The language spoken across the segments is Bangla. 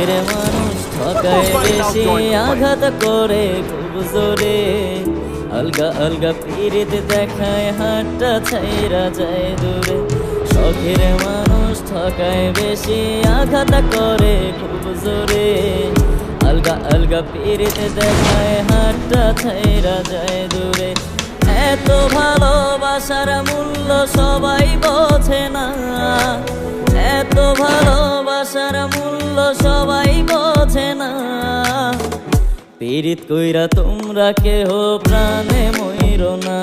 শখের মানুষ ঠকায় বেশি আঘাত করে খুব জোরে আলগা আলগা পিরিত দেখায় হাতটা ছাইরা যায় দূরে শখের মানুষ ঠকায় বেশি আঘাত করে খুব জোরে আলগা আলগা পিরিত দেখায় হাতটা ছাইরা যায় দূরে এত ভালোবাসার মূল্য সবাই বোঝে না এত ভালোবাসার মূল্য সবাই বোঝে না পীড়িত কইরা তোমরা কেহ প্রাণে মইরো না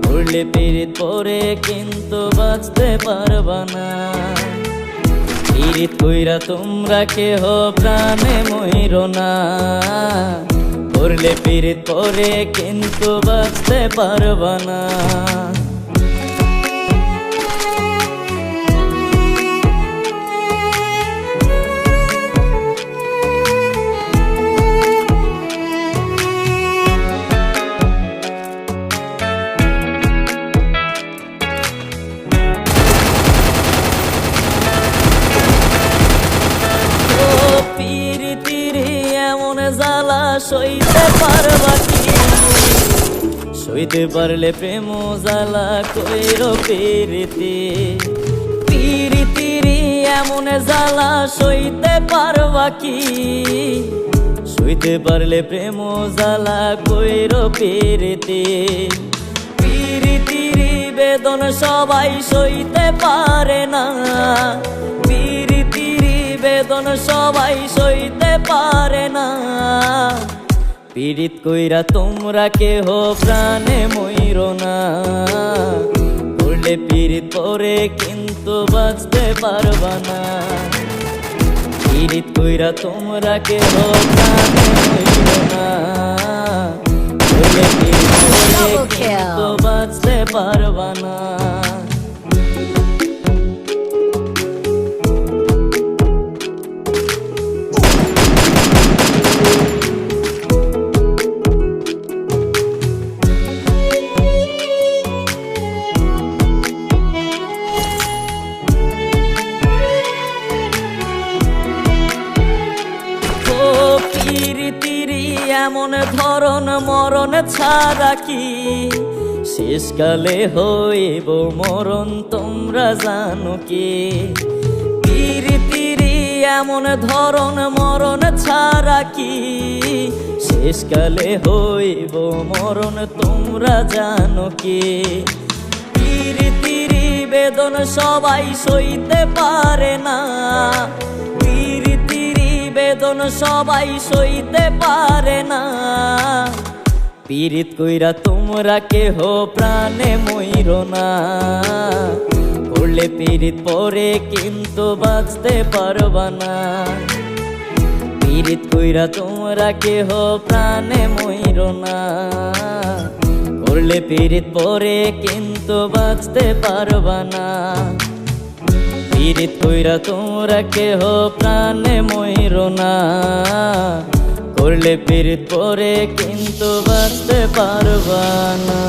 পড়লে পীড়িত পরে কিন্তু বাঁচতে পারবা না পীড়িত কইরা তোমরা কেহ প্রাণে মইরো না পড়লে পীড়িত পরে কিন্তু বাঁচতে পারবা না জ্বালা সইতে পারবা কি সইতে পারলে প্রেম জ্বালা কইরো পিরিতি পিরিতিরি এমন জ্বালা সইতে পারবা কি সইতে পারলে প্রেম জ্বালা কইরো পিরিতি পিরিতিরি বেদন সবাই সইতে পারে না বেদন সবাই সইতে পারে না পীড়িত কইরা তোমরা কেহ প্রাণে মইরো না পড়লে পীড়িত পরে কিন্তু বাঁচতে পারবা না পীড়িত কইরা তোমরা কেহ প্রাণে মইরো না পড়লে পীড়িত পরে কিন্তু বাঁচতে পারবা না এমন ধরন মরণ ছাড়া কি শেষকালে হইব মরণ তোমরা জানো কি পিরিতিরি এমন ধরন মরণ ছাড়া কি শেষকালে হইব মরণ তোমরা জানো কি পিরিতিরি বেদন সবাই সইতে পারে না বেদন সবাই সইতে পারে না পীড়িত কইরা তোমরা কেহ প্রাণে মইরো না পড়লে পীড়িত পরে কিন্তু বাঁচতে পারবা না পীড়িত কইরা তোমরা কেহ প্রাণে মইরো না পড়লে পীড়িত পরে কিন্তু বাঁচতে পারবা না পীড়িত কইরা তোমরা কেহ প্রাণে মইরো না করলে পীড়িত পরে কিন্তু বাঁচতে পারবা না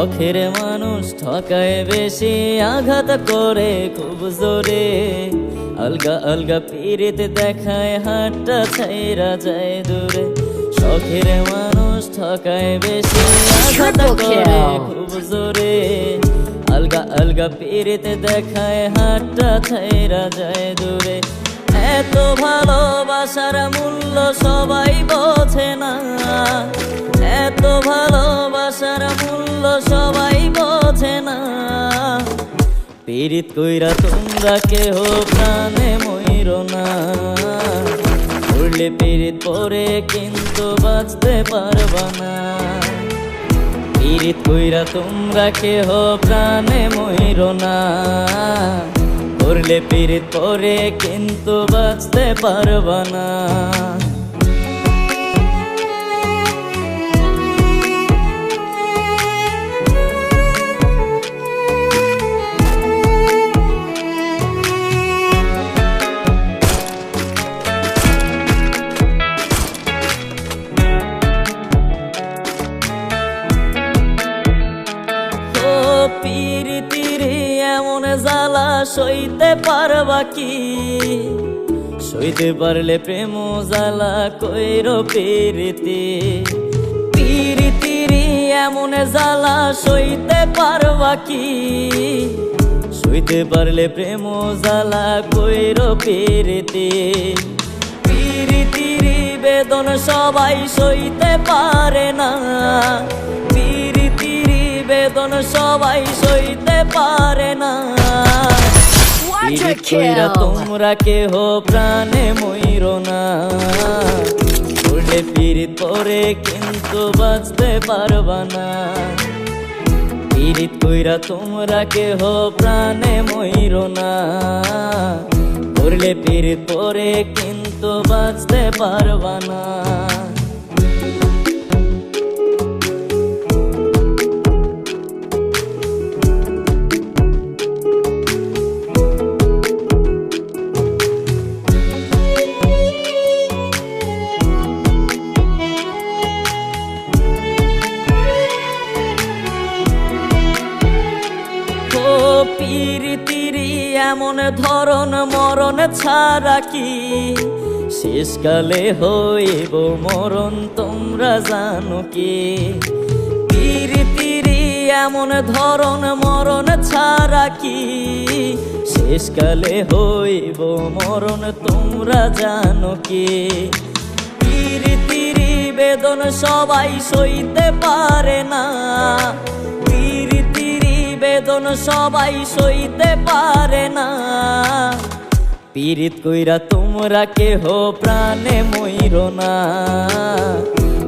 শখের মানুষ ঠকায় বেশি আঘাত করে খুব জোরে আলগা আলগা পিরিত দেখায় হাতটা ছাইরা যায় দূরে শখের মানুষ ঠকায় বেশি আঘাত করে খুব জোরে আলগা আলগা পিরিত দেখায় হাতটা ছাইরা যায় দূরে এত ভালোবাসার মূল্য সবাই বোঝে না এত ভালোবাসার মূল্য সবাই বোঝে না পীড়িত কইরা তোমরা কেহ প্রাণে মইরো না পড়লে পীড়িত পরে কিন্তু বাঁচতে পারবা না পীড়িত কইরা তোমরা কেহ প্রাণে মইরো না করলে পীড়িত পরে কিন্তু বাঁচতে পারবা না। পীড়িতির এমন জ্বালা সইতে পারবা কি? সইতে পারলে প্রেম জ্বালা কইরো পীড়িতি। পীড়িতির এমন জ্বালা সইতে পারবা কি? সইতে পারলে প্রেম জ্বালা কইরো পীড়িতি। পীড়িতির বেদন সবাই সইতে পারে না। বেদন সবাই সইতে পারে না। পীড়িত কইরা তোমরা কেহ প্রাণে মইরো না। করলে পীড়িত পরে কিন্তু বাঁচতে পারবা না। পীড়িত কইরা তোমরা কেহ প্রাণে মইরো না। করলে পীড়িত পরে কিন্তু বাঁচতে পারবা না। পীড়িতির এমন ধরন মরণ ছাড়া কি শেষকালে হইব মরণ তোমরা জানো কি? পীড়িতির এমন ধরন মরণ ছাড়া কি শেষকালে হইব মরণ তোমরা জানো কি? পীড়িতির বেদন সবাই সইতে পারে না। বেদন সবাই সইতে পারে না। পীড়িত কইরা তোমরা কেহ প্রাণে মইরো না।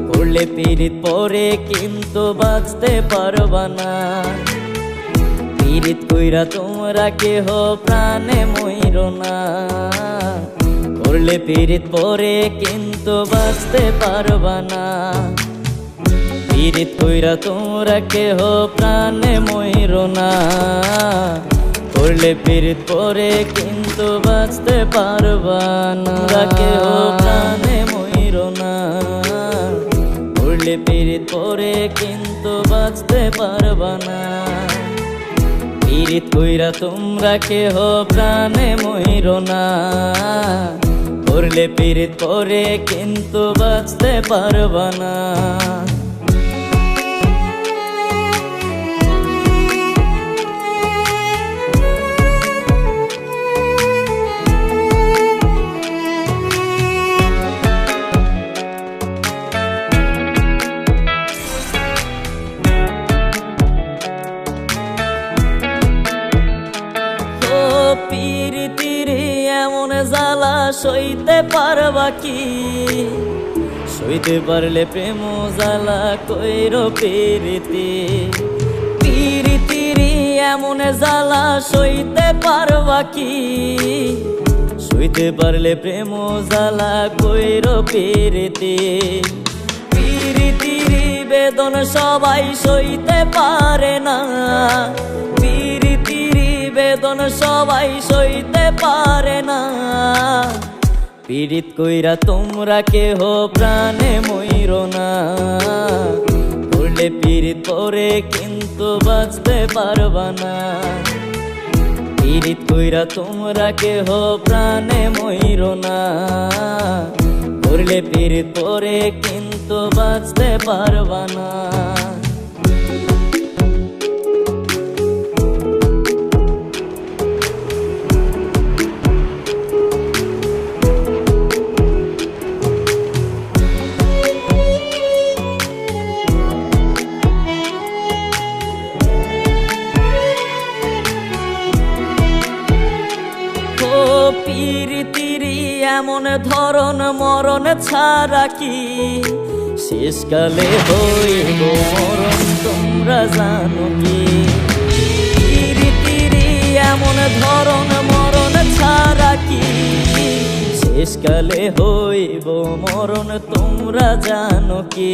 করলে পীড়িত পরে কিন্তু বাঁচতে পারবা না। পীড়িত কইরা তোমরা কেহ প্রাণে মইরো না। করলে পীড়িত পরে কিন্তু বাঁচতে পারবা না। পীড়িত কইরা তোমরা কেহ প্রাণে মইরো না। করলে পীড়িত পরে কিন্তু বাঁচতে পারবা না। কেহ প্রাণে মইরো না। করলে পীড়িত পরে কিন্তু বাঁচতে পারবা না। পীড়িত কইরা তোমরা কেহ প্রাণে মইরো না। করলে পীড়িত পরে কিন্তু বাঁচতে পারবা না। পীড়িতির এমন জ্বালা সইতে পারবা কি? সইতে পারলে প্রেম জ্বালা কইরো পীড়িতি। পীড়িতির এমন জ্বালা সইতে পারবা কি? সইতে পারলে প্রেম জ্বালা কইরো পীড়িতি। পীড়িতির বেদন সবাই সইতে পারে না। বেদন সবাই সইতে পারে না। পীড়িত কইরা তোমরা কেহ প্রাণে মইরো না। করলে পীড়িত পরে কিন্তু বাঁচতে পারবা না। পীড়িত কইরা তোমরা কেহ প্রাণে মইরো না। করলে পীড়িত পরে কিন্তু বাঁচতে পারবা না। পীড়িতির এমন ধরন মরণ ছাড়া কি শেষকালে হইব মরণ তোমরা জানো কি? পীড়িতির এমন ধরন মরণ শেষকালে হইব মরণ তোমরা জানো কি।